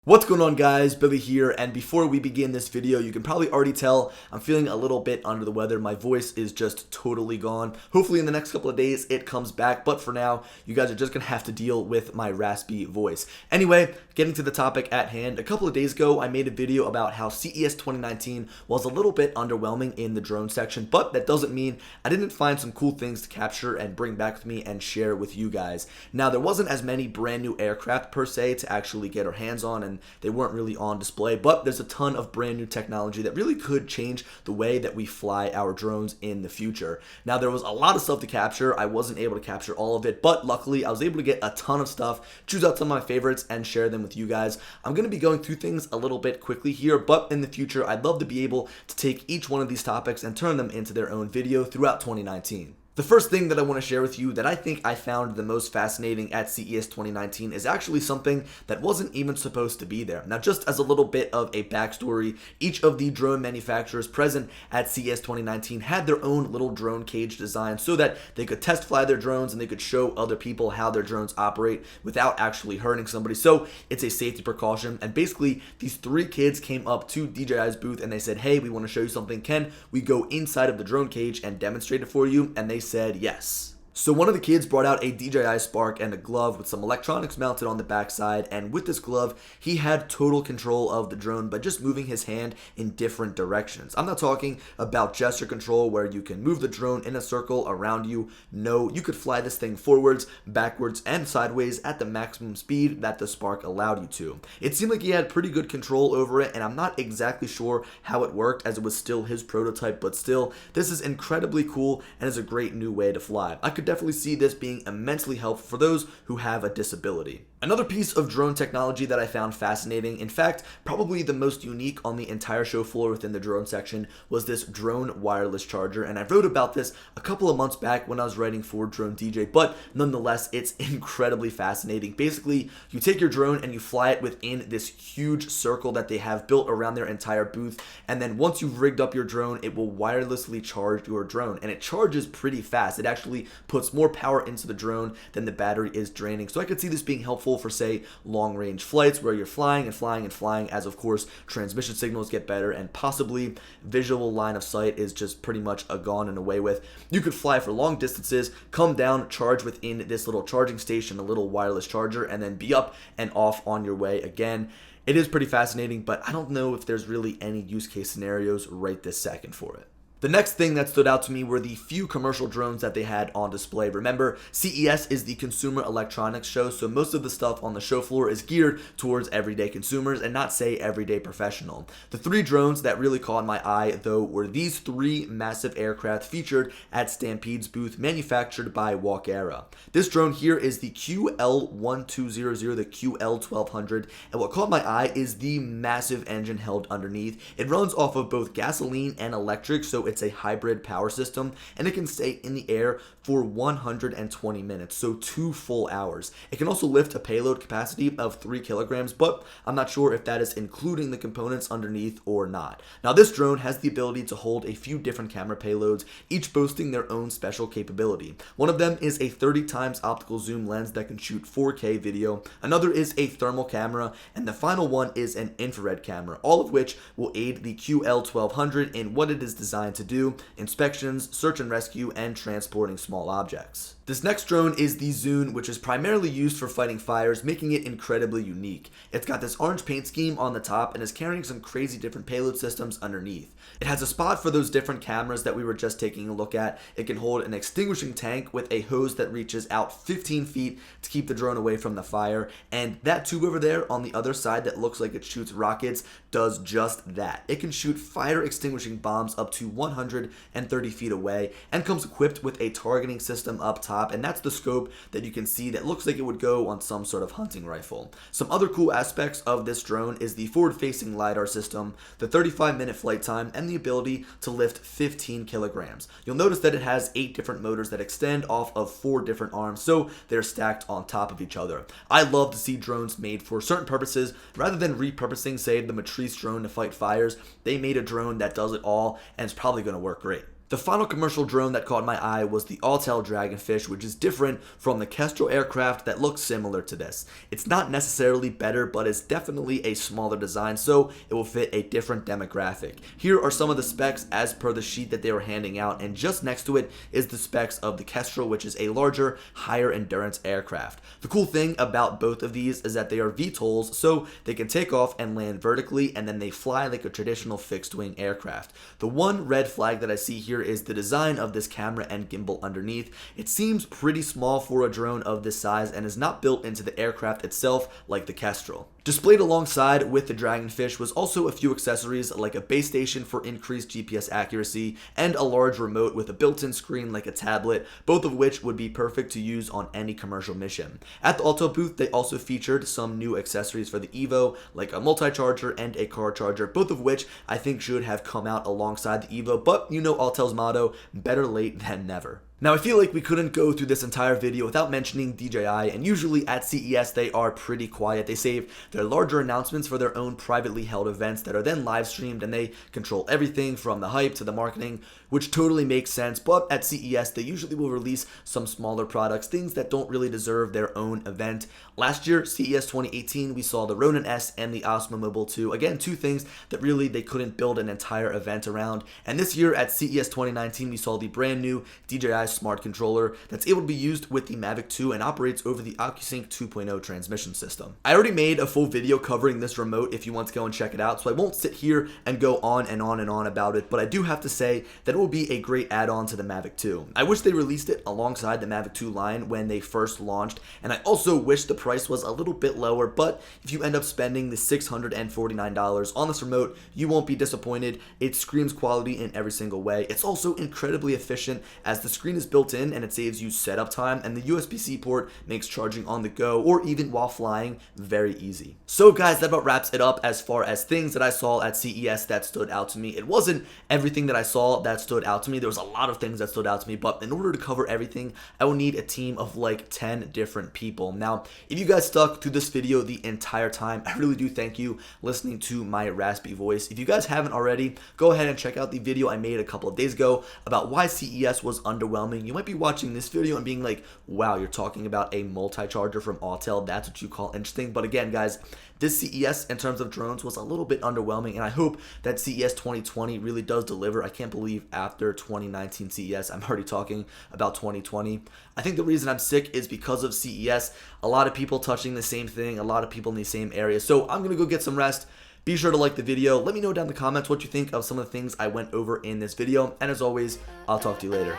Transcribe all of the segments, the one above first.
What's going on, guys? Billy here, and before we begin this video, you can probably already tell I'm feeling a little bit under the weather. My voice is just totally gone. Hopefully in the next couple of days it comes back, but for now you guys are just gonna have to deal with my raspy voice. Anyway, getting to the topic at hand, a couple of days ago I made a video about how CES 2019 was a little bit underwhelming in the drone section, but that doesn't mean I didn't find some cool things to capture and bring back with me and share with you guys. Now, there wasn't as many brand new aircraft per se to actually get our hands on, and they weren't really on display, but there's a ton of brand new technology that really could change the way that we fly our drones in the future. Now, there was a lot of stuff to capture. I wasn't able to capture all of it, but luckily I was able to get a ton of stuff, choose out some of my favorites, and share them with you guys. I'm going to be going through things a little bit quickly here, but in the future I'd love to be able to take each one of these topics and turn them into their own video throughout 2019. The first thing that I want to share with you that I think I found the most fascinating at CES 2019 is actually something that wasn't even supposed to be there. Now, just as a little bit of a backstory, each of the drone manufacturers present at CES 2019 had their own little drone cage design so that they could test fly their drones and they could show other people how their drones operate without actually hurting somebody. So it's a safety precaution, and basically these three kids came up to DJI's booth and they said, "Hey, we want to show you something. Can we go inside of the drone cage and demonstrate it for you?" And they said yes. So one of the kids brought out a DJI Spark and a glove with some electronics mounted on the backside, and with this glove, he had total control of the drone by just moving his hand in different directions. I'm not talking about gesture control where you can move the drone in a circle around you. No, you could fly this thing forwards, backwards, and sideways at the maximum speed that the Spark allowed you to. It seemed like he had pretty good control over it, and I'm not exactly sure how it worked as it was still his prototype, but still, this is incredibly cool and is a great new way to fly. I could definitely see this being immensely helpful for those who have a disability. Another piece of drone technology that I found fascinating, in fact, probably the most unique on the entire show floor within the drone section, was this drone wireless charger. And I wrote about this a couple of months back when I was writing for Drone DJ, but nonetheless, it's incredibly fascinating. Basically, you take your drone and you fly it within this huge circle that they have built around their entire booth. And then once you've rigged up your drone, it will wirelessly charge your drone. And it charges pretty fast. It actually puts more power into the drone than the battery is draining. So I could see this being helpful for, say, long range flights where you're flying and flying and flying, as of course transmission signals get better and possibly visual line of sight is just pretty much a gone and away with. You could fly for long distances, come down, charge within this little charging station, a little wireless charger, and then be up and off on your way again. It is pretty fascinating, but I don't know if there's really any use case scenarios right this second for it. The next thing that stood out to me were the few commercial drones that they had on display. Remember, CES is the consumer electronics show, so most of the stuff on the show floor is geared towards everyday consumers and not, say, everyday professional. The three drones that really caught my eye, though, were these three massive aircraft featured at Stampede's booth, manufactured by Walkera. This drone here is the QL1200, the QL1200, and what caught my eye is the massive engine held underneath. It runs off of both gasoline and electric, so it's a hybrid power system, and it can stay in the air for 120 minutes, so 2 full hours. It can also lift a payload capacity of 3 kilograms, but I'm not sure if that is including the components underneath or not. Now, this drone has the ability to hold a few different camera payloads, each boasting their own special capability. One of them is a 30 times optical zoom lens that can shoot 4K video, another is a thermal camera, and the final one is an infrared camera, all of which will aid the QL1200 in what it is designed to do: inspections, search and rescue, and transporting small objects. This next drone is the Zune, which is primarily used for fighting fires, making it incredibly unique. It's got this orange paint scheme on the top and is carrying some crazy different payload systems underneath. It has a spot for those different cameras that we were just taking a look at. It can hold an extinguishing tank with a hose that reaches out 15 feet to keep the drone away from the fire, and that tube over there on the other side that looks like it shoots rockets does just that. It can shoot fire extinguishing bombs up to 130 feet away and comes equipped with a targeting system up top, and that's the scope that you can see that looks like it would go on some sort of hunting rifle. Some other cool aspects of this drone is the forward-facing LiDAR system, the 35-minute flight time, and the ability to lift 15 kilograms. You'll notice that it has 8 different motors that extend off of 4 different arms, so they're stacked on top of each other. I love to see drones made for certain purposes. Rather than repurposing, say, the Matrice drone to fight fires, they made a drone that does it all, and it's probably going to work great. The final commercial drone that caught my eye was the Autel Dragonfish, which is different from the Kestrel aircraft that looks similar to this. It's not necessarily better, but it's definitely a smaller design, so it will fit a different demographic. Here are some of the specs as per the sheet that they were handing out, and just next to it is the specs of the Kestrel, which is a larger, higher endurance aircraft. The cool thing about both of these is that they are VTOLs, so they can take off and land vertically, and then they fly like a traditional fixed-wing aircraft. The one red flag that I see here is the design of this camera and gimbal underneath. It seems pretty small for a drone of this size and is not built into the aircraft itself like the Kestrel. Displayed alongside with the Dragonfish was also a few accessories like a base station for increased GPS accuracy and a large remote with a built-in screen like a tablet, both of which would be perfect to use on any commercial mission. At the Autel booth, they also featured some new accessories for the Evo like a multi-charger and a car charger, both of which I think should have come out alongside the Evo, but you know Autel's motto, better late than never. Now, I feel like we couldn't go through this entire video without mentioning DJI, and usually at CES they are pretty quiet. They save their larger announcements for their own privately held events that are then live streamed, and they control everything from the hype to the marketing, which totally makes sense. But at CES they usually will release some smaller products, things that don't really deserve their own event. Last year, CES 2018, we saw the Ronin S and the Osmo Mobile 2. Again, two things that really they couldn't build an entire event around. And this year at CES 2019, we saw the brand new DJI Smart Controller that's able to be used with the Mavic 2 and operates over the OcuSync 2.0 transmission system. I already made a full video covering this remote if you want to go and check it out, so I won't sit here and go on and on and on about it, but I do have to say that it will be a great add-on to the Mavic 2. I wish they released it alongside the Mavic 2 line when they first launched, and I also wish the price was a little bit lower, but if you end up spending the $649 on this remote, you won't be disappointed. It screams quality in every single way. It's also incredibly efficient as the screen is built in and it saves you setup time, and the USB-C port makes charging on the go or even while flying very easy. So guys, that about wraps it up as far as things that I saw at CES that stood out to me. It wasn't everything that I saw that stood out to me. There was a lot of things that stood out to me, but in order to cover everything, I will need a team of like 10 different people. Now, if you guys stuck through this video the entire time, I really do thank you listening to my raspy voice. If you guys haven't already, go ahead and check out the video I made a couple of days ago about why CES was underwhelming. You might be watching this video and being like, wow, you're talking about a multi-charger from Autel, that's what you call interesting. But again, guys, this CES in terms of drones was a little bit underwhelming, and I hope that CES 2020 really does deliver. I can't believe after 2019 CES, I'm already talking about 2020. I think the reason I'm sick is because of CES. A lot of people touching the same thing, a lot of people in the same area. So I'm going to go get some rest. Be sure to like the video. Let me know down in the comments what you think of some of the things I went over in this video. And as always, I'll talk to you later.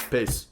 Peace.